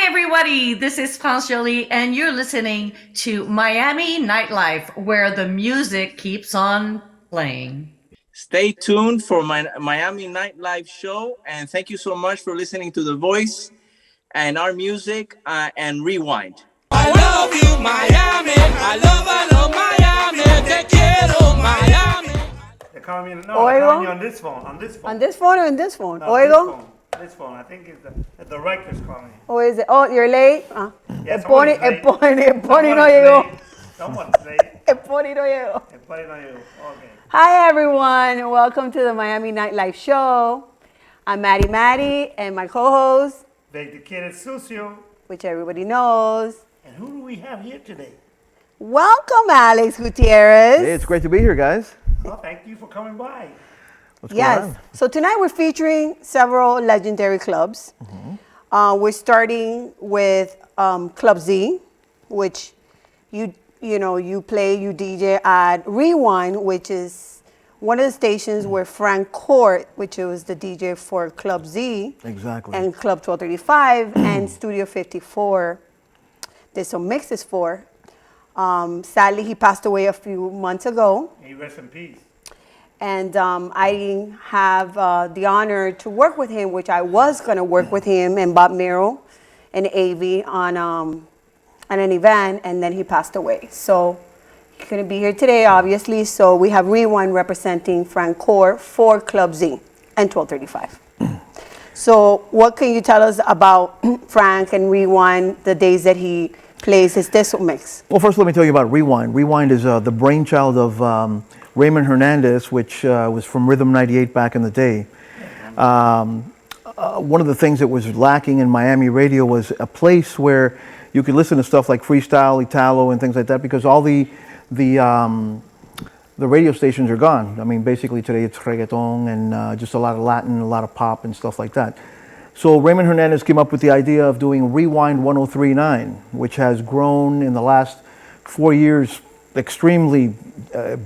everybody, this is Pons Jolie, and you're listening to Miami Nightlife, where the music keeps on playing. Stay tuned for my Miami Nightlife show, and thank you so much for listening to The Voice and our music and Rewind. I love you, Miami. I love Miami. Te quiero, Miami. They're calling me, no, they're calling me on this phone. On this phone. On this phone or on this phone? No, Oigo? This phone. I think it's the director's calling. Or is it? Oh, you're late? Yes, el pony no llegó. Someone's late. El pony no llegó. El pony no llegó. Okay. Hi, everyone. Welcome to the Miami Nightlife Show. I'm Maddie, and my co-host, The kid is Sucio. which everybody knows. And who do we have here today? Welcome, Alex Gutierrez. Hey, it's great to be here, guys. Well, thank you for coming by. What's Yes. going on? So tonight we're featuring several legendary clubs. We're starting with Club Z, which you DJ at Rewind, which is one of the stations where Frank Court, which was the DJ for Club Z, Exactly. and Club 1235 and Studio 54, did some mixes for. Sadly, he passed away a few months ago. May you rest in peace. And I have the honor to work with him, which I was going to work with him and Bob Merrill and AV on an event, and then he passed away. So he couldn't be here today, obviously. So we have Rewind representing Frank Core for Club Z and 1235. So what can you tell us about Frank and Rewind, the days that he plays his disco mix? Well, first, let me tell you about Rewind. Rewind is the brainchild of Raymond Hernandez, which was from Rhythm 98 back in the day. One of the things that was lacking in Miami radio was a place where you could listen to stuff like freestyle, Italo, and things like that, because all the radio stations are gone. I mean, basically today it's reggaeton and just a lot of Latin, a lot of pop and stuff like that. So Raymond Hernandez came up with the idea of doing Rewind 1039, which has grown in the last 4 years extremely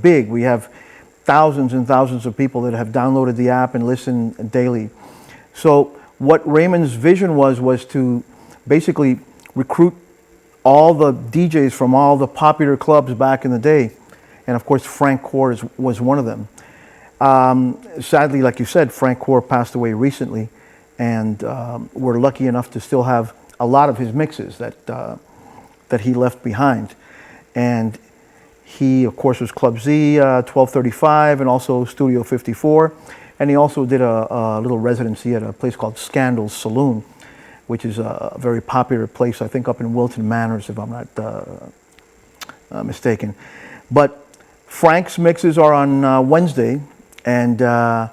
big. We have thousands and thousands of people that have downloaded the app and listen daily. So what Raymond's vision was to basically recruit all the DJs from all the popular clubs back in the day. And of course, Frank Core was one of them. Sadly, like you said, Frank Core passed away recently, and we're lucky enough to still have a lot of his mixes that he left behind. And he, of course, was Club Z, 1235, and also Studio 54. And he also did a little residency at a place called Scandal's Saloon, which is a very popular place, I think, up in Wilton Manors, if I'm not mistaken. But Frank's mixes are on Wednesday, and they're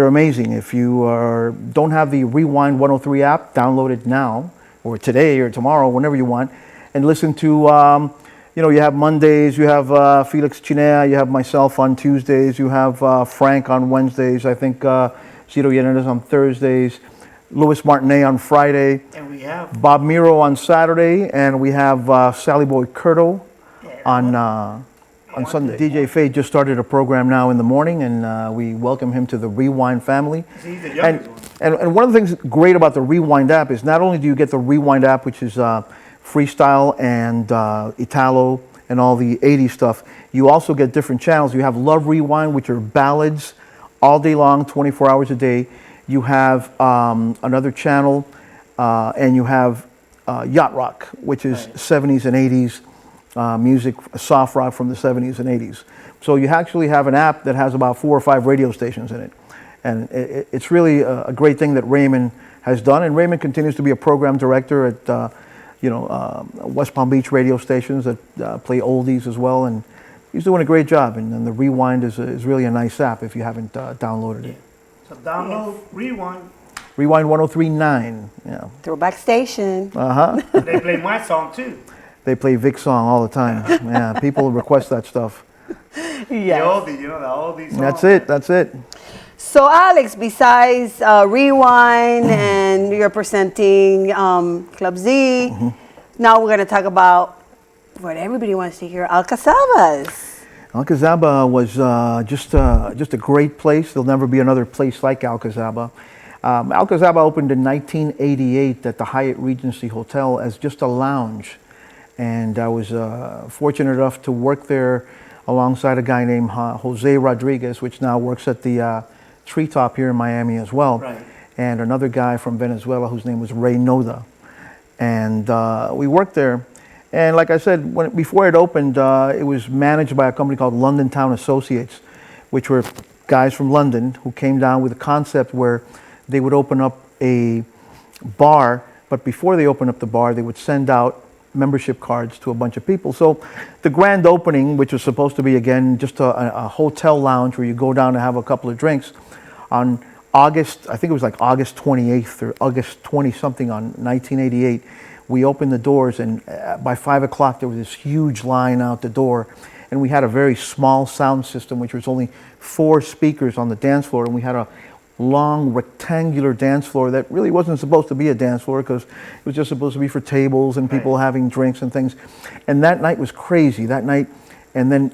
amazing. If you don't have the Rewind 103 app, download it now, or today, or tomorrow, whenever you want, and listen to... you have Mondays, you have Felix Chinea, you have myself on Tuesdays, you have Frank on Wednesdays, I think Ciro Yanez on Thursdays, Louis Martinet on Friday, And we have Bob Miro on Saturday, and we have Sally Boy Curto on Sunday. DJ Fade just started a program now in the morning, and we welcome him to the Rewind family. he's the youngest one. And one of the things great about the Rewind app is not only do you get the Rewind app, which is freestyle and Italo and all the 80s stuff, you also get different channels. You have Love Rewind, which are ballads all day long, 24 hours a day. You have another channel, and you have Yacht Rock, which is 70s and 80s music, soft rock from the 70s and 80s. So you actually have an app that has about 4 or 5 radio stations in it. And it's really a great thing that Raymond has done. And Raymond continues to be a program director at West Palm Beach radio stations that play oldies as well, and he's doing a great job. And the Rewind is really a nice app if you haven't downloaded it. So download Rewind. Rewind 1039, yeah. Throwback station. They play my song too. They play Vic's song all the time. Yeah, people request that stuff. Yes. The oldie, the oldies song. That's it. So Alex, besides Rewind and you're presenting Club Z, now we're going to talk about what everybody wants to hear, Alcazabas. Alcazaba was just a great place. There'll never be another place like Alcazaba. Alcazaba opened in 1988 at the Hyatt Regency Hotel as just a lounge. And I was fortunate enough to work there alongside a guy named Jose Rodriguez, which now works at the Treetop here in Miami as well. Right. And another guy from Venezuela whose name was Ray Noda. And we worked there. And like I said, before it opened, it was managed by a company called London Town Associates, which were guys from London who came down with a concept where they would open up a bar, but before they opened up the bar, they would send out membership cards to a bunch of people. So the grand opening, which was supposed to be, again, just a hotel lounge where you go down to have a couple of drinks, on August, I think it was like August 28th or August 20-something on 1988, we opened the doors, and by 5 o'clock there was this huge line out the door, and we had a very small sound system, which was only 4 speakers on the dance floor, and we had a long rectangular dance floor that really wasn't supposed to be a dance floor because it was just supposed to be for tables and people having drinks and things. And that night was crazy, that night. And then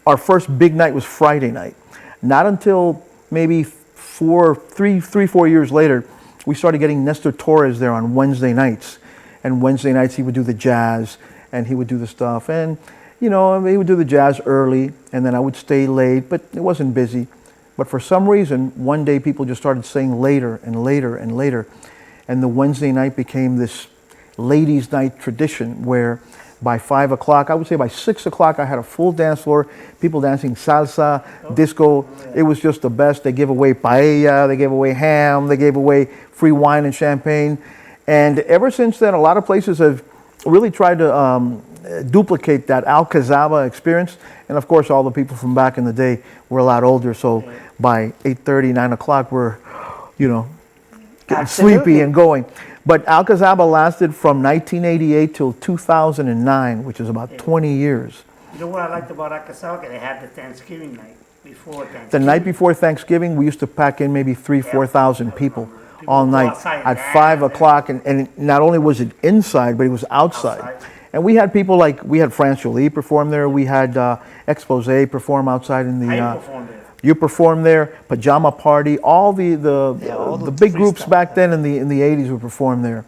our first big night was Friday night. Not until maybe 3-4 years later, we started getting Nestor Torres there on Wednesday nights. And Wednesday nights he would do the jazz and he would do the stuff. And, you know, he would do the jazz early and then I would stay late, but it wasn't busy. But for some reason, one day people just started saying later and later and later. And the Wednesday night became this ladies' night tradition where by 5 o'clock, I would say by 6 o'clock, I had a full dance floor, people dancing salsa, disco. It was just the best. They gave away paella, they gave away ham, they gave away free wine and champagne. And ever since then, a lot of places have really tried to duplicate that Alcazaba experience. And of course, all the people from back in the day were a lot older. So by 8:30, 9 o'clock, we're, you know, getting sleepy and going. But Alcazaba lasted from 1988 till 2009, which is about 20 years. You know what I liked about Alcazaba? They had the Thanksgiving night before Thanksgiving. The night before Thanksgiving, we used to pack in maybe 4,000 people all night at 5 o'clock. And not only was it inside, but it was outside. And we had people like, we had France Jolie perform there. We had Expose perform outside in the... I performed there. You performed there, Pajama Party, all the big groups back then in the 80s would perform there.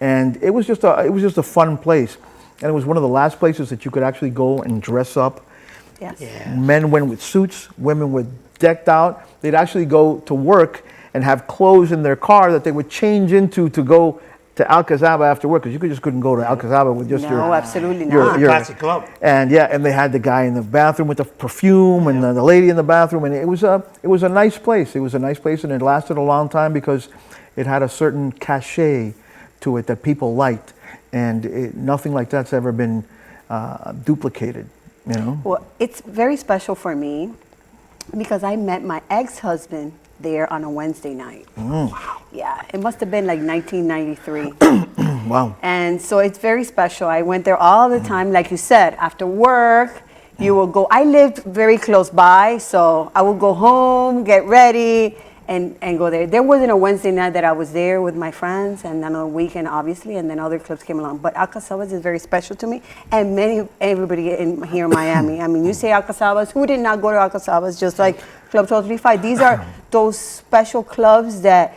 And it was just a fun place. And it was one of the last places that you could actually go and dress up. Yes. Yeah. Men went with suits, women were decked out. They'd actually go to work and have clothes in their car that they would change into to go to Alcazaba after work, because you couldn't go to Alcazaba with just No, absolutely not. Classic club. And yeah, and they had the guy in the bathroom with the perfume and the lady in the bathroom, and it was a nice place. It was a nice place, and it lasted a long time because it had a certain cachet to it that people liked, and nothing like that's ever been duplicated. You know. Well, it's very special for me because I met my ex-husband there on a Wednesday night. Yeah, it must have been like 1993. Wow. And so it's very special. I went there all the time, like you said, after work, you will go. I lived very close by, so I would go home, get ready, and go there. There wasn't a Wednesday night that I was there with my friends, and then on a weekend, obviously, and then other clubs came along. But Alcazabas is very special to me, and everybody here in Miami. I mean, you say Alcazabas, who did not go to Alcazabas? Just like Club 1235. These are those special clubs that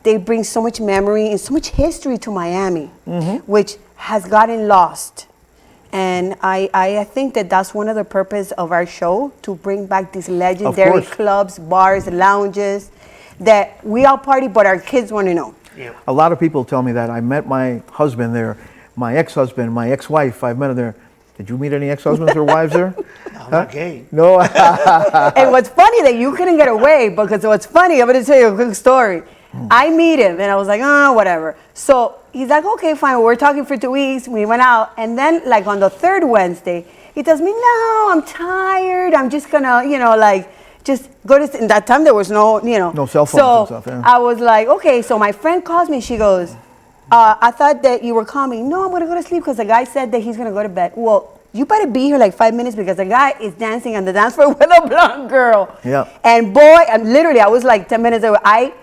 they bring so much memory and so much history to Miami, which has gotten lost. And I think that that's one of the purpose of our show, to bring back these legendary clubs, bars, lounges that we all party, but our kids want to know. Yeah. A lot of people tell me that. I met my husband there, my ex-husband, my ex-wife. I met her there. Did you meet any ex-husbands or wives there? I'm not gay. No. And what's funny that you couldn't get away, because what's funny, I'm going to tell you a quick story. I meet him and I was like, oh, whatever. So he's like, okay, fine. We're talking for 2 weeks. We went out. And then like on the third Wednesday, he tells me, no, I'm tired. I'm just going to, just go to, in that time there was no, No cell phones and stuff, yeah. I was like, okay. So my friend calls me. She goes, I thought that you were coming. No, I'm going to go to sleep because the guy said that he's going to go to bed. Well, you better be here like 5 minutes because the guy is dancing on the dance floor with a blonde girl. Yeah. And boy, I was like 10 minutes away. I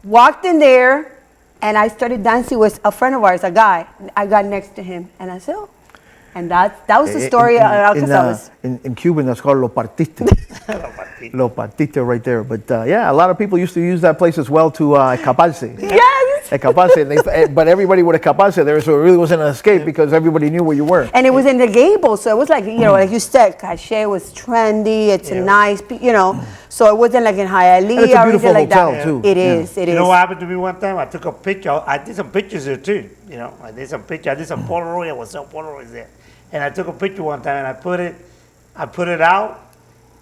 walked in there and I started dancing with a friend of ours, a guy. I got next to him and I said, oh. And that was the story of Alcazabas. In Cuban, that's called lo partiste. Lo partiste right there. But yeah, a lot of people used to use that place as well to escaparse. Yes! Escaparse. But everybody would escaparse there, so it really wasn't an escape because everybody knew where you were. And it was in the Gable, so it was like, like you said, Caché was trendy, it's a nice, so it wasn't like in Hialeah And it's a or beautiful anything like hotel, that. too. It is. You know what happened to me one time? I took a picture. I did some pictures there too. I did some pictures. I did some Polaroid. I was some Polaroids there. And I took a picture one time and I put it out.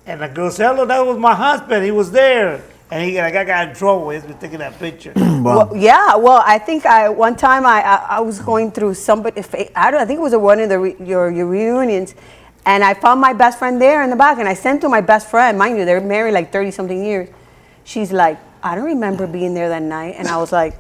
And the girl said, "Hello, that was my husband. He was there." And I got in trouble. He's been taking that picture. Well, yeah, I think one time I was going through somebody, I think it was one of your reunions, and I found my best friend there in the back, and I sent to my best friend, mind you, they're married like 30-something years. She's like, "I don't remember being there that night," and I was like,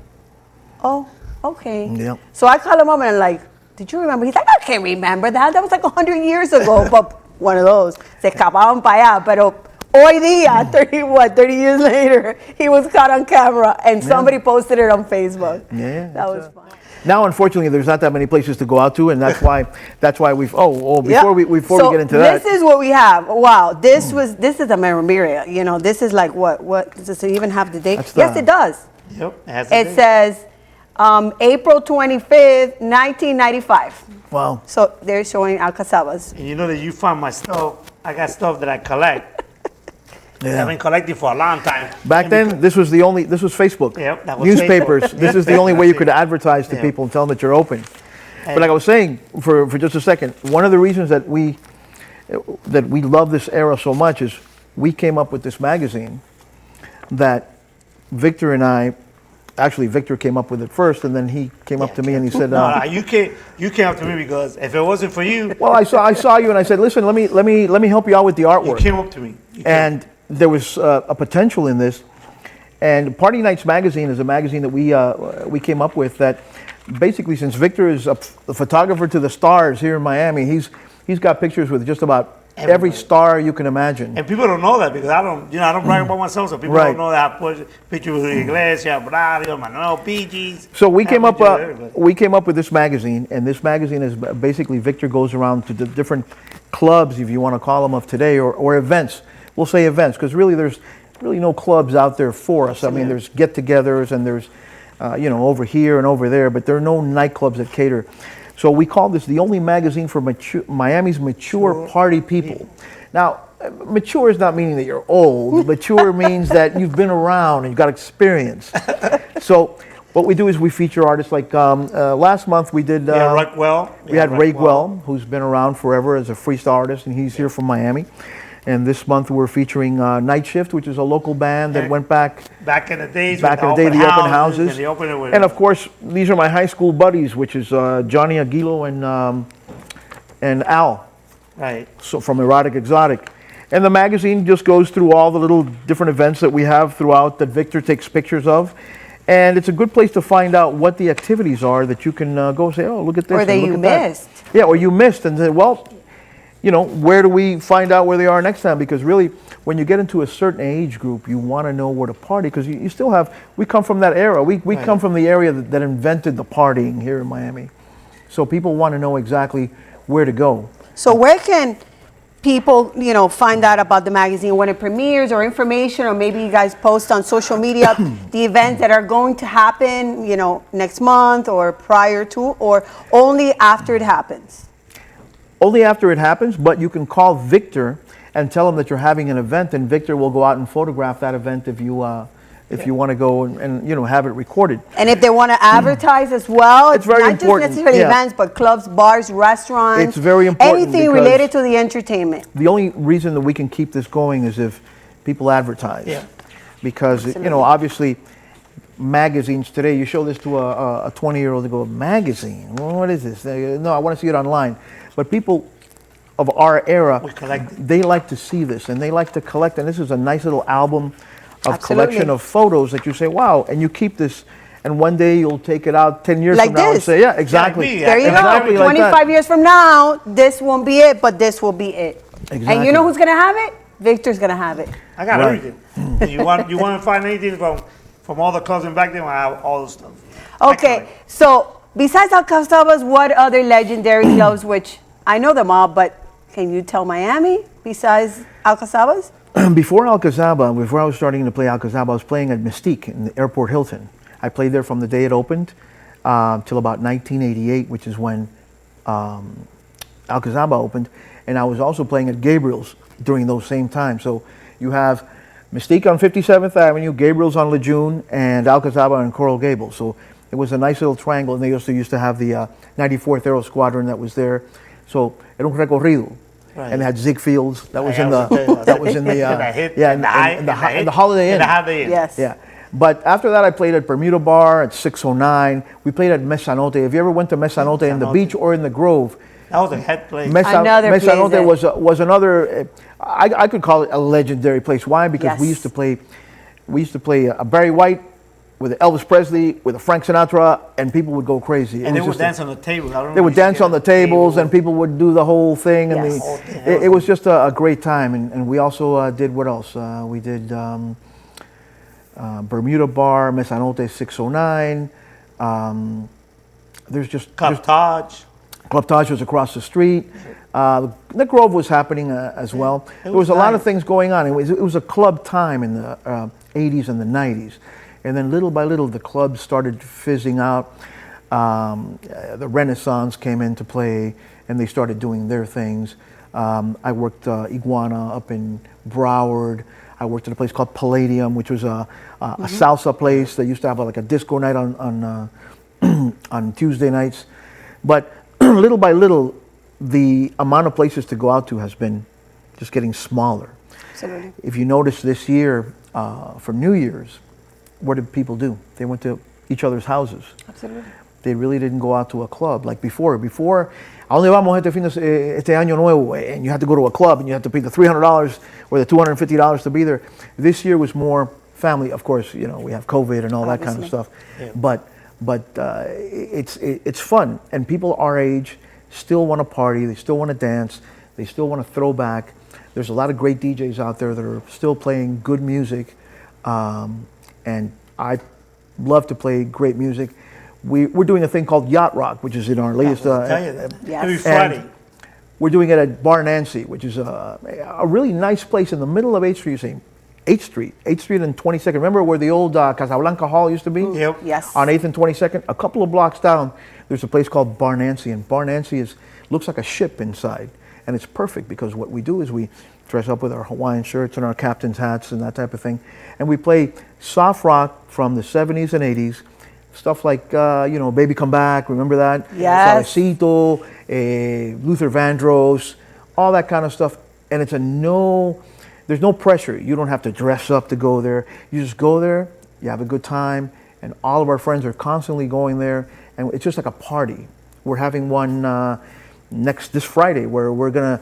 "Oh, okay." Yep. So I called him up and I'm like, "Did you remember?" He's like, "I can't remember that. That was like 100 years ago." But one of those, se escapaban para allá, pero hoy día, 30 years later, he was caught on camera and somebody posted it on Facebook. Yeah, that was fun. Now, unfortunately, there's not that many places to go out to, and that's why we've. Before Yeah. we get into that, this is what we have. Wow, this is a memorabilia. This is like what does it even have the date? Yes, it does. Yep. It says April 25th, 1995. wow. So they're showing Alcazabas. And you know that you found my stuff. I got stuff that I collect. Yeah. I've been collecting for a long time. Back then, this was Facebook. Yep, that was Newspapers. Facebook. This is the only way you could That's it. advertise to Yeah. people and tell them that you're open. And But like I was saying, for just a second, one of the reasons that we love this era so much is we came up with this magazine that Victor and I, actually Victor came up with it first, and then he came up to me and he said, no, you came up to me because if it wasn't for you, "Well, I saw you, and I said, listen, let me help you out with the you artwork." came up to me. And there was a potential in this. And Party Nights Magazine is a magazine that we came up with that basically, since Victor is a photographer to the stars here in Miami, he's got pictures with just about every Everybody. star you can imagine. And people don't know that because I don't brag about myself, so people Right. don't know that I put pictures with Iglesias, Braulio, Manuel, PGs. So we I came have up pictures of everybody. we came up with this magazine, and this magazine is basically Victor goes around to the different clubs, if you want to call them, of today, or events. We'll say events because really there's really no clubs out there for us. I mean, there's get-togethers and there's over here and over there, but there are no nightclubs that cater. So we call this the only magazine for Miami's mature party people. Now, mature is not meaning that you're old. Mature means that you've been around and you've got experience. So what we do is we feature artists like last month we did. We had Raquel, who's been around forever as a freestyle artist, and he's here from Miami. And this month we're featuring Night Shift, which is a local band that went back in the days. the open houses. And, the opening with, and of course, these are my high school buddies, which is Johnny Aguilo and Al. Right. So from Erotic Exotic. And the magazine just goes through all the little different events that we have throughout that Victor takes pictures of. And it's a good place to find out what the activities are that you can go say, "Oh, look at this." Or that and look you at that." missed. Yeah, or you missed, and say, "Well, where do we find out where they are next time?" Because really, when you get into a certain age group, you want to know where to party because you still have, we come from that era. We come from the area that invented the partying here in Miami. So people want to know exactly where to go. So where can people, find out about the magazine when it premieres or information, or maybe you guys post on social media the events that are going to happen, next month or prior to, or only after it happens? Only after it happens, but you can call Victor and tell him that you're having an event, and Victor will go out and photograph that event if you want to go and have it recorded. And if they want to advertise as well, It's very not important, just necessarily yeah. events, but clubs, bars, restaurants. It's very important Anything because related to the entertainment. The only reason that we can keep this going is if people advertise. Yeah. Because, obviously, magazines today, you show this to a 20-year-old, they go, "Magazine? Well, what is this?" No, I want to see it online. But people of our era, they like to see this, and they like to collect, and this is a nice little album of collection of photos that you say, "Wow," and you keep this, and one day you'll take it out 10 years Like from now and this. say, "Yeah, exactly." Like me, There you Exactly go. like that. 25 years from now, this won't be it, but this will be it. And Exactly. you know who's going to have it? Victor's going to have it. I got Right. everything. And you want to find anything from all the clubs in back then? I have all the stuff. Okay, so besides Alcazabas, what other legendary clubs which I know them all, but can you tell Miami besides Alcazabas? Before Alcazaba, before I was starting to play Alcazaba, I was playing at Mystique in the Airport Hilton. I played there from the day it opened till about 1988, which is when Alcazaba opened. And I was also playing at Gabriel's during those same times. So you have Mystique on 57th Avenue, Gabriel's on Lejeune, and Alcazaba on Coral Gables. So it was a nice little triangle, and they also used to have the 94th Aero Squadron that was there. So era un recorrido. Right. And they had Ziegfelds. That was in Yeah, the that was in the the Holiday Inn. In the Holiday Inn. Yes. Yeah. But after that, I played at Bermuda Bar at 609. We played at Mesanote. If you ever went to Mesanote in the Mesanote. beach or in the Grove, That was a head place. Another place Mesanote that- was another. I could call it a legendary place. Why? Because we Yes. used to play a Barry White with Elvis Presley with a Frank Sinatra, and people would go crazy. and they was would just a- dance on the tables. I don't know they if would you dance see on the that tables, table. and people would do the whole thing. And Yes. it was just a great time. And we also did what else? We did Bermuda Bar, Mesanote 609. There's just Club Taj. Club Taj was across the street. The Grove was happening as well. There was was a lot of nice. things going on. It was a club time in the 80s and the 90s. And then little by little, the clubs started fizzing out. The Renaissance came into play, and they started doing their things. I worked Iguana up in Broward. I worked at a place called Palladium, which was a salsa place. They used to have like a disco night on on Tuesday nights. But little by little, the amount of places to go out to has been just getting smaller. Absolutely. If you notice this year, for New Year's, what did people do? They went to each other's houses. Absolutely. They really didn't go out to a club like before. Before, ¿a dónde vamos este año nuevo? And you had to go to a club and you had to pay the $300 or the $250 to be there. This year was more family. Of course, you know, we have COVID and all that kind of Obviously. stuff. But it's fun, and people our age still want to party. They still want to dance. They still want to throw back. There's a lot of great DJs out there that are still playing good music, and I love to play great music. We're doing a thing called Yacht Rock, which is in our latest. I'll tell you that. Yes. Every Friday. And we're doing it at Bar Nancy, which is a really nice place in the middle of 8th Street. You're saying 8th Street and 22nd. Remember where the old Casablanca Hall used to be? Yep. Yes. On 8th and 22nd, a couple of blocks down, there's a place called Bar Nancy, and Bar Nancy looks like a ship inside, and it's perfect because what we do is we dress up with our Hawaiian shirts and our captain's hats and that type of thing, and we play soft rock from the 70s and 80s, stuff like Baby Come Back, remember that? Yes. Suavecito, Luther Vandross, all that kind of stuff, and there's no pressure. You don't have to dress up to go there. You just go there, you have a good time, and all of our friends are constantly going there, and it's just like a party. We're having one this Friday where we're gonna,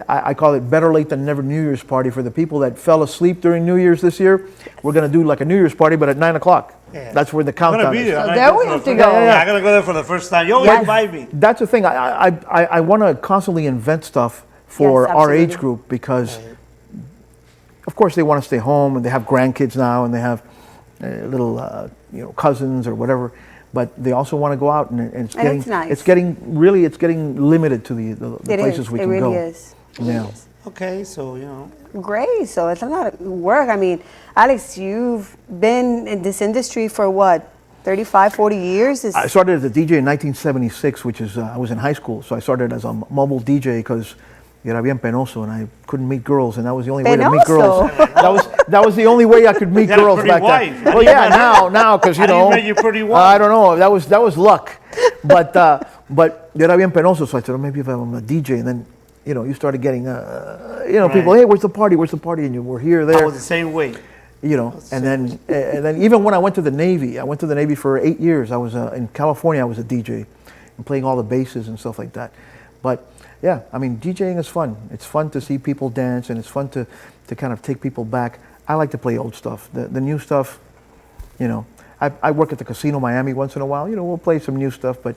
I call it Better Late Than Never New Year's party for the people that fell asleep during New Year's this year. We're gonna do like a New Year's party, but at 9 o'clock. Yeah. That's where the I'm gonna countdown be is. there. I'm So gonna there go we for have the to first- go. Yeah, I'm gonna go there for the first time. You always Yes. invite me. That's the thing. I want to constantly invent stuff for Yes, our age absolutely. group because, of course, they want to stay home and they have grandkids now and they have little cousins or whatever. But they also want to go out, and it's And getting it's nice. it's getting limited to the It places is. we It can really go. is. It really Yeah. is. Okay, so Great. So it's a lot of work. I mean, Alex, you've been in this industry for what, 35, 40 years? I started as a DJ in 1976, which is I was in high school, so I started as a mobile DJ because era bien penoso, and I couldn't meet girls, and that was the only way to meet girls. Penoso. That was the only way I could meet You had a girls pretty back wife. then. Well, yeah, now because How do you met your pretty wife? I don't know. That was luck, but era bien penoso, so I said, oh, maybe if I'm a DJ, and then you started getting people, hey, where's the party? Where's the party? And you were here, I there. was the same way. And then even when I went to the Navy for 8 years. I was in California. I was a DJ and playing all the basses and stuff like that. But yeah, I mean, DJing is fun. It's fun to see people dance, and it's fun to kind of take people back. I like to play old stuff. The new stuff, I work at the Casino Miami once in a while. We'll play some new stuff, but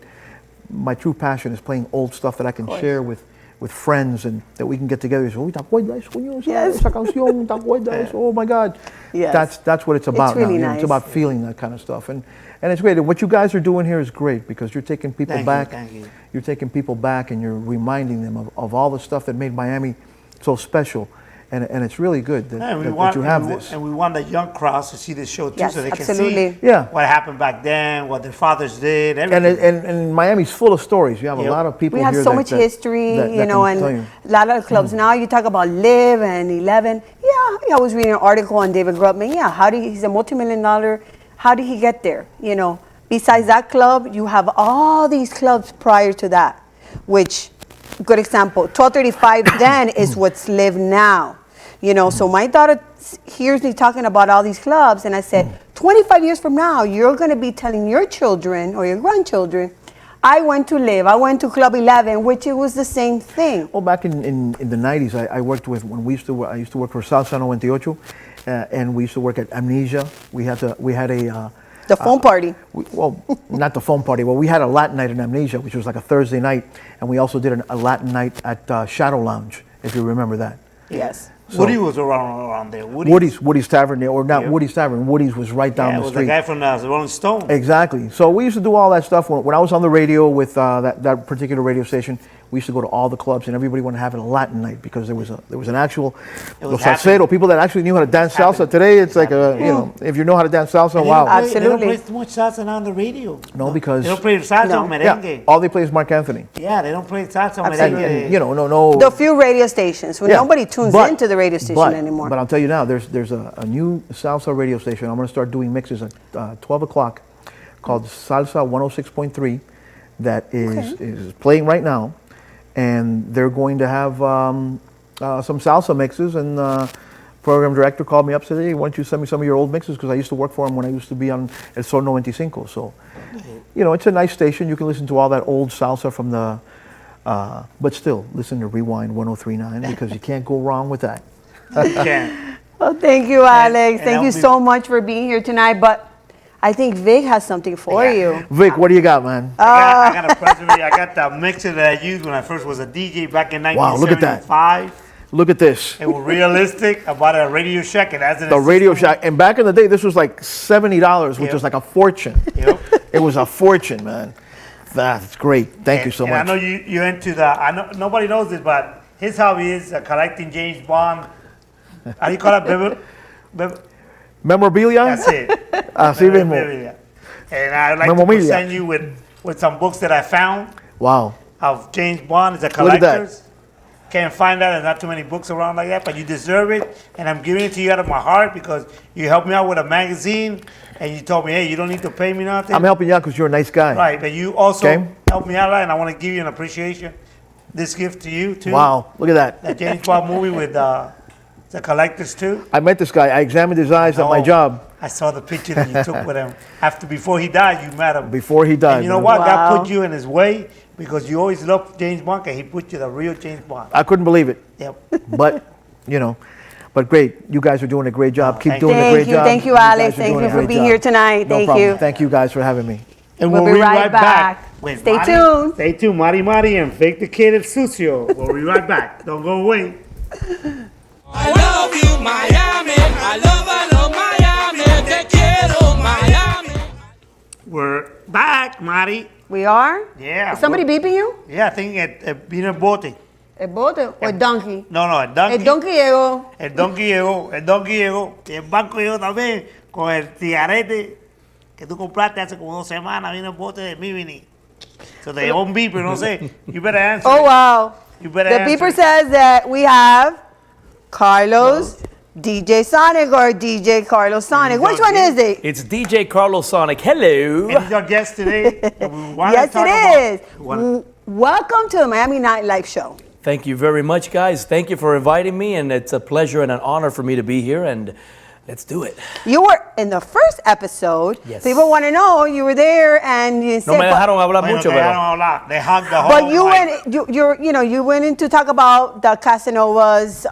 my true passion is playing old stuff that I can share with with friends, and that we can get together and say, "Uy, ¿te acuerdas, coño, Yes. esa canción? ¿Te acuerdas? Oh my God." Yes. That's what it's about really now. You know, nice. It's about feeling that kind of stuff. And it's great. And what you guys are doing here is great because you're taking people back. Thank you. You're taking people back and you're reminding them of all the stuff that made Miami so special. And it's really good that, And that you have this. And we want the young crowds to see this show too, Yes, so they absolutely. can see Yeah. what happened back then, what their fathers did, And, everything. and Miami's full of stories. You have a Yep. lot of people We have here so that- much that- history, that you know, can and tell you. a lot of clubs now. You talk about Live and 11. Yeah, I was reading an article on David Grubman. Yeah, he's a multi-million-dollar. How did he get there? You know, besides that club, you have all these clubs prior to that, which, good example, 1235 then is what's Live now. You know, so my daughter hears me talking about all these clubs, and I said, 25 years from now, you're going to be telling your children or your grandchildren, I went to Live, I went to Club 11, which it was the same thing. Well, back in the 90s, I worked with, when I used to work for Salsa 98, and we used to work at Amnesia. We had a The phone party. well, not the phone party. Well, we had a Latin night in Amnesia, which was like a Thursday night, and we also did a Latin night at Shadow Lounge, if you remember that. Yes. Woody was around there. Woody's Tavern there, or not Yeah. Woody's Tavern. Woody's was right down Yeah, it the was street. the guy from the Rolling Stone. Exactly. So we used to do all that stuff when I was on the radio with that particular radio station. We used to go to all the clubs, and everybody wanted to have a Latin night because there was an actual was salsero, people that actually knew how to dance salsa. Today, it's like you know, if you know how to dance salsa, They wow. don't play- They Absolutely. don't play too much salsa now on the radio. No, because They don't play salsa No. or yeah, merengue. all they play is Mark Anthony. Yeah, they don't play salsa or Absolutely. merengue. And you know, no. The few radio stations, when Yeah, nobody tunes but- into the radio station but- anymore. But I'll tell you now, there's a new salsa radio station. I'm going to start doing mixes at 12 o'clock called Salsa 106.3 that is playing right now. And they're going to have some salsa mixes. And program director called me up and said, hey, why don't you send me some of your old mixes? Because I used to work for him when I used to be on El Sol 95. So, you know, it's a nice station. You can listen to all that old salsa from the... but still, listen to Rewind 103.9 because you can't go wrong with that. You can't. Well, thank you, Alex. and Thank I'll you be- so much for being here tonight. But I think Vic has something for you. Vic, what do you got, man? I got a present. I got the mixer that I used when I first was a DJ back in 1975. Wow, look at that. Look at this. It was realistic. I bought it at Radio Shack, and as The Radio Shack. And back in the day, this was like $70, which Yep. was like a fortune. Yep. It was a fortune, man. That's great. Thank you so and much. I know you're into the. I know nobody knows this, but his hobby is collecting James Bond. How do you call it? Memorabilia? That's it. Así mismo. Memorabilia. And I'd like to Memorabilia. present you with some books that I found Wow. of James Bond as a Look at that. collector. Can't find that. There's not too many books around like that, but you deserve it. And I'm giving it to you out of my heart because you helped me out with a magazine and you told me, hey, you don't need to pay me nothing. I'm helping you out because you're a nice guy. Right, but you also Okay. helped me out, and I want to give you an appreciation. This gift to you, too. Wow. Look at that. That James Bond movie with the collectors, too. I met this guy. I examined his eyes at my Oh, job I saw the picture that you took with him. Before he died, you met him. before he died. And you know man. what? God Wow. put you in his way because you always loved James Bond, and he put you the real James Bond. I couldn't believe it. Yep. But, you know, but great. You guys are doing a great job. Keep thank doing a Thank great you. job. Thank you, guys Alex. are Thank doing you a for great being job. here tonight. No Thank problem. you. Thank you guys for having me. And We'll be right back. with Stay Mari. tuned. Stay tuned. Mari Mari and Fake the Kid El Sucio. We'll be right back. Don't go away. I love you, Miami. I love Miami. Te quiero, Miami. We're back, Mari. We are? Yeah. Is somebody beeping you? Yeah, I think vino el bote. ¿El bote o el donkey? No, el donkey. El donkey llegó. El donkey llegó. Y el banco llegó también con el cigarete que tú compraste hace como 2 semanas. Vino el bote de Mivini. So te llevó un beeper, no sé. You better answer. Oh, wow. You better The answer. beeper says that we have Carlos, DJ Sonic, or DJ Carlos Sonic. Which one is it? It's DJ Carlos Sonic. Hello. And he's our guest today. And we wanna Yes, talk it is. we wanna- Welcome to the Miami Nightlife Show. Thank you very much, guys. Thank you for inviting me, and it's a pleasure and an honor for me to be here, and let's do it. You were in the first episode. Yes. People want to know you were there, and you No said, me dejaron hablar Bueno, mucho, te pero dejaron hablar. They hugged the whole but you mic. went, you went in to talk about the Casanovas,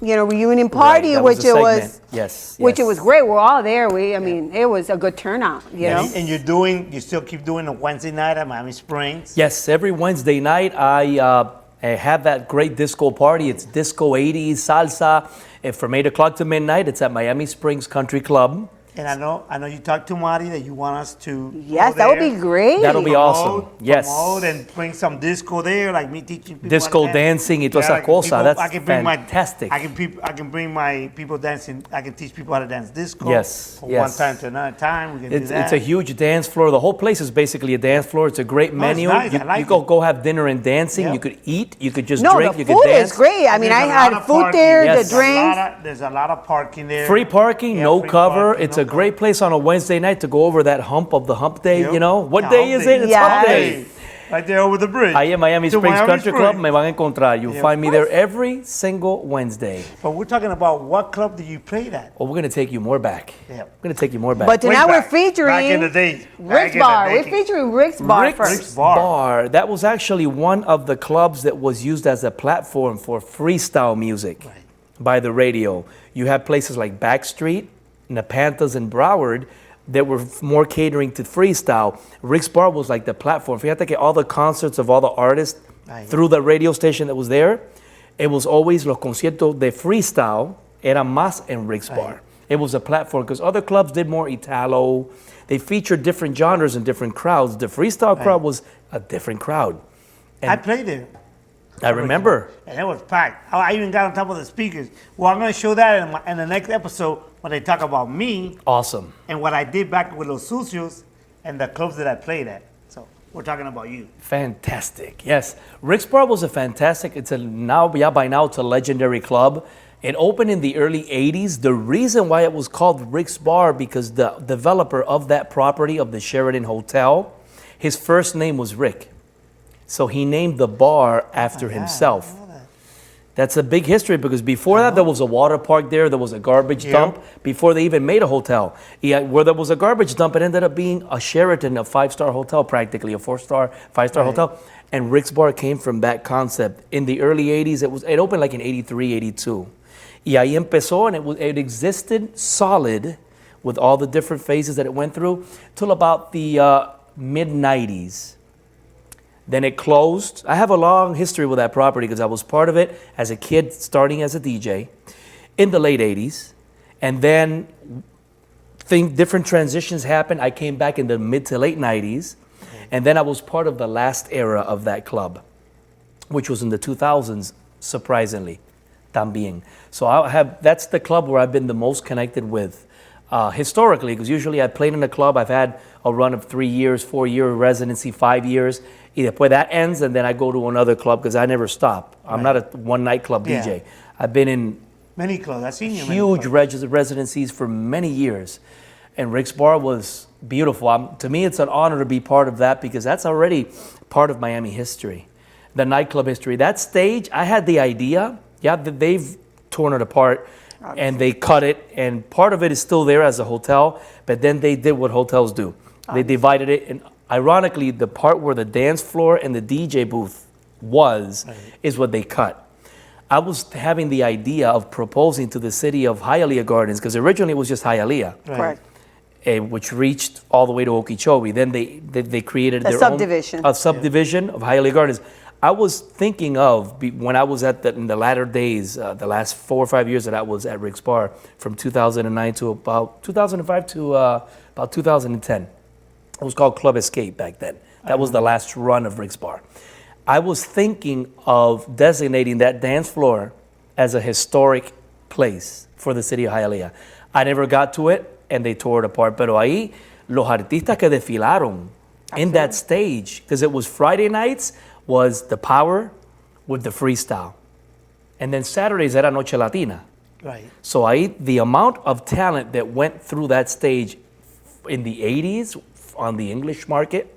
reunion party, that was which a it segment. was, Yes, which it yes. was great. We're all there. I mean, it was a good turnout. You know. And you still keep doing the Wednesday night at Miami Springs. Yes, every Wednesday night I have that great disco party. It's disco 80s, salsa. And from 8 o'clock to midnight, it's at Miami Springs Country Club. And I know you talked to Marty that you want us to. Yes, go that would there, be great. That'll be awesome. Yes. Promote and bring some disco there, like me teaching people. Disco how to dance. dancing y toda esa like cosa. people- That's I can bring fantastic. I can bring my people dancing. I can teach people how to dance disco. Yes, From yes. one time to another time, we can do that. It's a huge dance floor. The whole place is basically a dance floor. It's a great menu. nice. You, I like you go it. go have dinner and dancing. Yep. You could eat. You could just No, drink. the You could food dance. is great. I mean, I There's a lot had of food parking. there, Yes. the drinks. There's a lot of parking there. Free parking, Yeah, no free cover. parking, It's no a great place on a Wednesday night to go over that hump of the hump day. Yep. You know what Yeah, day hump is day. it? It's Yes. hump day. Right there over the bridge. Ahí en Miami To Springs Miami Country Club Springs. me van a encontrar. You'll Yeah. find me there every single Wednesday. But we're talking about what club do you play at? Well, we're gonna take you more back. Yeah. We're gonna take you more back. But tonight Way we're back. featuring Back in the days. Back Rick's in the Bar. We're day. featuring Rick's Bar Rick's first. Bar. That was actually one of the clubs that was used as a platform for freestyle music by the radio. You have places like Backstreet, Nepantha's, and Broward that were more catering to freestyle. Rick's Bar was like the platform. Fíjate que all the concerts of all the artists through the radio station that was there, it was always los conciertos de freestyle era más en Rick's Bar. It was a platform because other clubs did more Italo. They featured different genres and different crowds. The freestyle crowd was a different crowd. I played there. I remember. And it was packed. I even got on top of the speakers. Well, I'm going to show that in the next episode when they talk about me Awesome. and what I did back with Los Sucios and the clubs that I played at. So we're talking about you. Fantastic. Yes. Rick's Bar was a fantastic, it's a now, yeah, by now it's a legendary club. It opened in the early 80s. The reason why it was called Rick's Bar because the developer of that property of the Sheraton Hotel, his first name was Rick. So he named the bar after himself. That's a big history because before that there was a water park there was a garbage dump before they even made a hotel. Yeah, where there was a garbage dump, it ended up being a Sheraton, a 5-star hotel practically, a 4-star, 5-star hotel. And Rick's Bar came from that concept. In the early 80s, it opened like in 83, 82. Y ahí empezó and it existed solid with all the different phases that it went through till about the mid-90s. Then it closed. I have a long history with that property because I was part of it as a kid starting as a DJ in the late 80s. And then different transitions happened. I came back in the mid to late 90s. And then I was part of the last era of that club, which was in the 2000s, surprisingly, también. So that's the club where I've been the most connected with historically, because usually I played in a club. I've had a run of 3 years, 4-year residency, 5 years. Después that ends, and then I go to another club because I never stop. I'm not a one-night club DJ. I've been in Many clubs. I've seen you in many huge clubs. residencies for many years. And Rick's Bar was beautiful. To me, it's an honor to be part of that because that's already part of Miami history, the nightclub history. That stage, I had the idea. Yeah, they've torn it apart and they cut it. And part of it is still there as a hotel, but then they did what hotels do. They divided it. And ironically, the part where the dance floor and the DJ booth is what they cut. I was having the idea of proposing to the city of Hialeah Gardens because originally it was just Hialeah. Correct. Which reached all the way to Okeechobee. Then they created A their subdivision. own subdivision of Hialeah Gardens. I was thinking of when I was in the latter days, the last 4 or 5 years that I was at Rick's Bar, from 2009 to about 2005 to about 2010. It was called Club Escape back then. That was the last run of Rick's Bar. I was thinking of designating that dance floor as a historic place for the city of Hialeah. I never got to it, and they tore it apart. Pero ahí, los artistas que desfilaron in that stage, because it was Friday nights, was the Power with the freestyle. And then Saturdays era Noche Latina. Right. So ahí, the amount of talent that went through that stage in the 80s on the English market,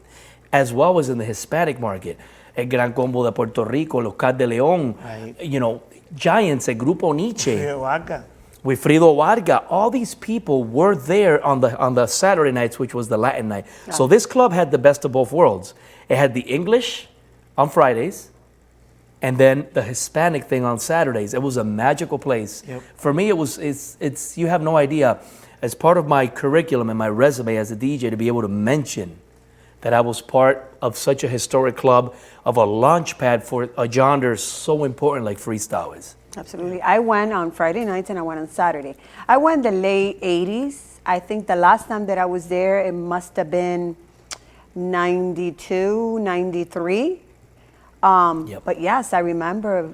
as well as in the Hispanic market. El Gran Combo de Puerto Rico, Los Cats de León, giants, el Grupo Nietzsche, Wilfrido Vargas, all these people were there on the Saturday nights, which was the Latin night. So this club had the best of both worlds. It had the English on Fridays, and then the Hispanic thing on Saturdays. It was a magical place. Yep. For me, it's you have no idea. As part of my curriculum and my resume as a DJ, to be able to mention that I was part of such a historic club, of a launch pad for a genre so important like freestyle is. Absolutely. I went on Friday nights and I went on Saturday. I went the late 80s. I think the last time that I was there, it must have been 92, 93. But yes, I remember,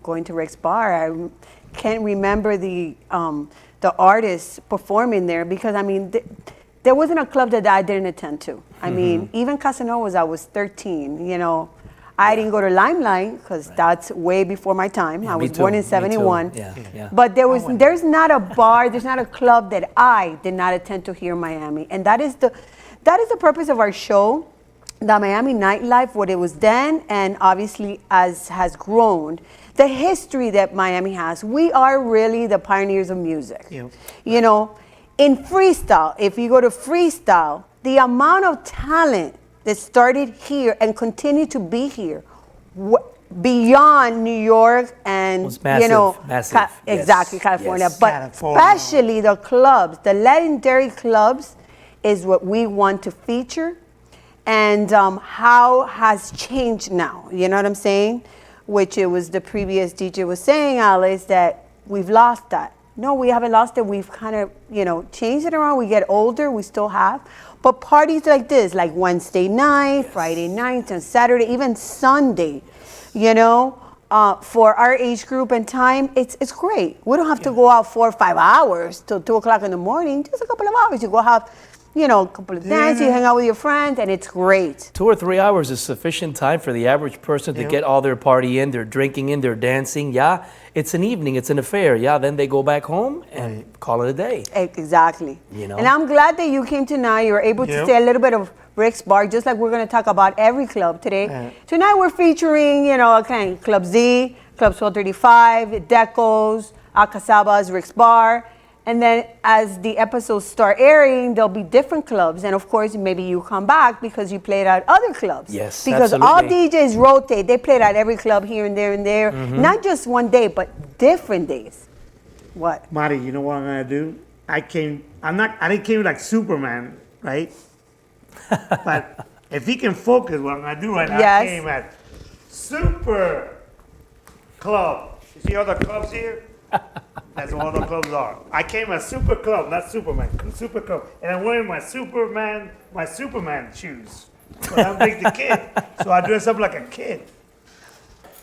going to Rick's Bar. I can't remember the artists performing there because, I mean, there wasn't a club that I didn't attend to. I mean, even Casanova's, I was 13, I didn't go to Limelight because that's way before my time. I was born in 71. Yeah. But there's not a bar, there's not a club that I did not attend to here in Miami. And that is the purpose of our show, the Miami Nightlife, what it was then, and obviously as has grown, the history that Miami has. We are really the pioneers of music. Yep. In freestyle, if you go to freestyle, the amount of talent that started here and continue to be here beyond New York and Was massive, massive, exactly, yes, California, yes. but California. especially the clubs, the legendary clubs is what we want to feature, and how has changed now, you know what I'm saying? Which it was the previous DJ was saying, Alice, that we've lost that. No, we haven't lost it. We've kind of, changed it around. We get older, we still have. But parties like this, like Wednesday night, Friday night, and Saturday, even Sunday, for our age group and time, it's great. We don't have to go out 4 or 5 hours till 2 o'clock in the morning. Just a couple of hours. You go have, a couple of dances, you hang out with your friends, and it's great. 2 or 3 hours is sufficient time for the average person to get all their party in, their drinking in, their dancing. Yeah, it's an evening, it's an affair. Yeah, then they go back home and call it a day. Exactly. And I'm glad that you came tonight. You were able to say a little bit of Rick's Bar, just like we're going to talk about every club today. Tonight we're featuring, Club Z, Club 1235, Decos, Alcazabas, Rick's Bar. And then as the episodes start airing, there'll be different clubs. And of course, maybe you come back because you played at other clubs. Yes, because absolutely. all DJs rotate. They played at every club here and there and there. Not just one day, but different days. What? Marty, you know what I'm gonna do? I didn't came like Superman, right? But if he can focus, what I'm gonna do right now, I came at Super Club. You see all the clubs here? That's what all the clubs are. I came at Super Club, not Superman. Super Club, and I'm wearing my Superman shoes. But I'm big the kid, so I dress up like a kid.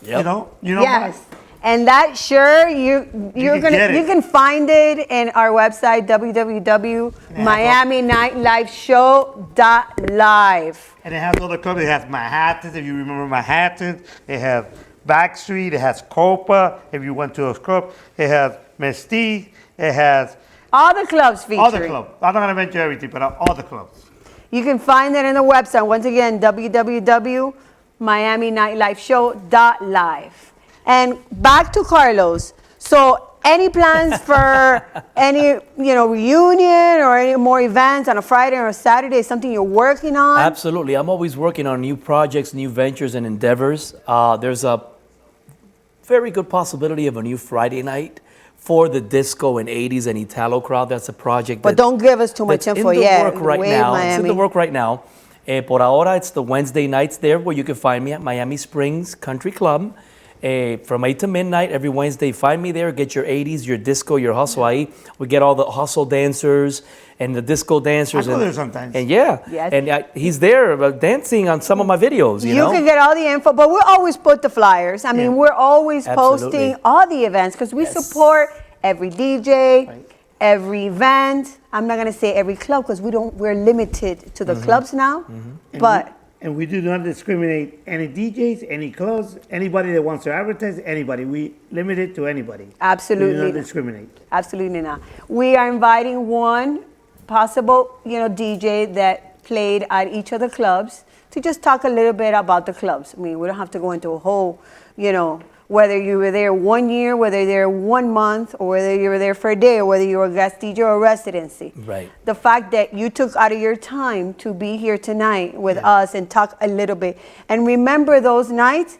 Yep. Yes. And that sure you can find it in our website www.miaminightlife.show.live. And it has all the clubs. It has Manhattan, if you remember Manhattan. It has Backstreet. It has Copa, if you went to a club. It has Mesty. It has all the clubs featuring. all the clubs. I'm not going to mention everything, but all the clubs. You can find it in the website. Once again, www.miaminightlife.show.live. And back to Carlos. So any plans for any, reunion or any more events on a Friday or a Saturday? Something you're working on? Absolutely. I'm always working on new projects, new ventures and endeavors. There's a very good possibility of a new Friday night for the disco and 80s and Italo crowd. That's a project But don't give us too much info yet. It's in the work right now. Por ahora, it's the Wednesday nights there where you can find me at Miami Springs Country Club. From 8 to midnight every Wednesday. Find me there. Get your 80s, your disco, your hustle. We get all the hustle dancers and the disco dancers. I go there sometimes. And he's there dancing on some of my videos. You know? Can get all the info, but we'll always put the flyers. I mean, we're always posting all the events because we support every DJ, every event. I'm not gonna say every club because we're limited to the clubs now, but. And we do not discriminate any DJs, any clubs, anybody that wants to advertise, anybody. We limit it to anybody. Absolutely. We do not discriminate. Absolutely not. We are inviting one possible, DJ that played at each of the clubs to just talk a little bit about the clubs. I mean, we don't have to go into a whole, whether you were there 1 year, whether you're there 1 month, or whether you were there for a day, or whether you were a guest DJ or a residency. Right. The fact that you took out of your time to be here tonight with us and talk a little bit and remember those nights,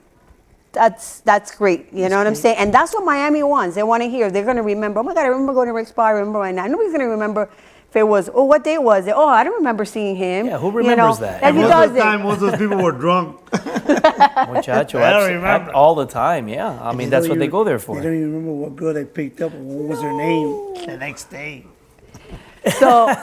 that's great. You know what I'm saying? And that's what Miami wants. They want to hear. They're going to remember, oh my God, I remember going to Rick's Bar, I remember right now. Nobody's going to remember if it was, oh, what day was it? Oh, I don't remember seeing him. Yeah, who remembers that? Like And he most does of the it. time, most of those people were drunk. Muchacho, I don't remember. all the time. Yeah, I mean that's what they go there for. They don't even remember what girl they picked up and what was her name the next day. So,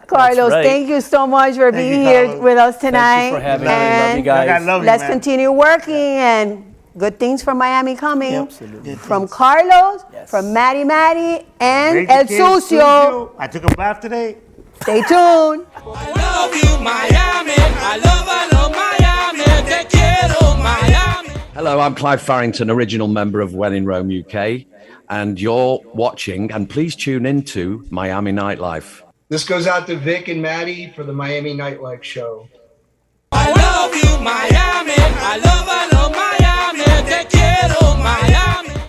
Carlos, right. thank you so much for being you, here Carlos. with us tonight. Thank you for having me. and Love you guys. I love you, let's man. continue working and good things from Miami coming. Absolutely. From Carlos, Yes. from Maddie, and Great El kid, Sucio. I took a bath today. Stay tuned. I love you, Miami. I love Miami. Te quiero, Miami. Hello, I'm Clive Farrington, original member of When in Rome UK, and you're watching, and please tune into Miami Nightlife. This goes out to Vic and Maddie for the Miami Nightlife show.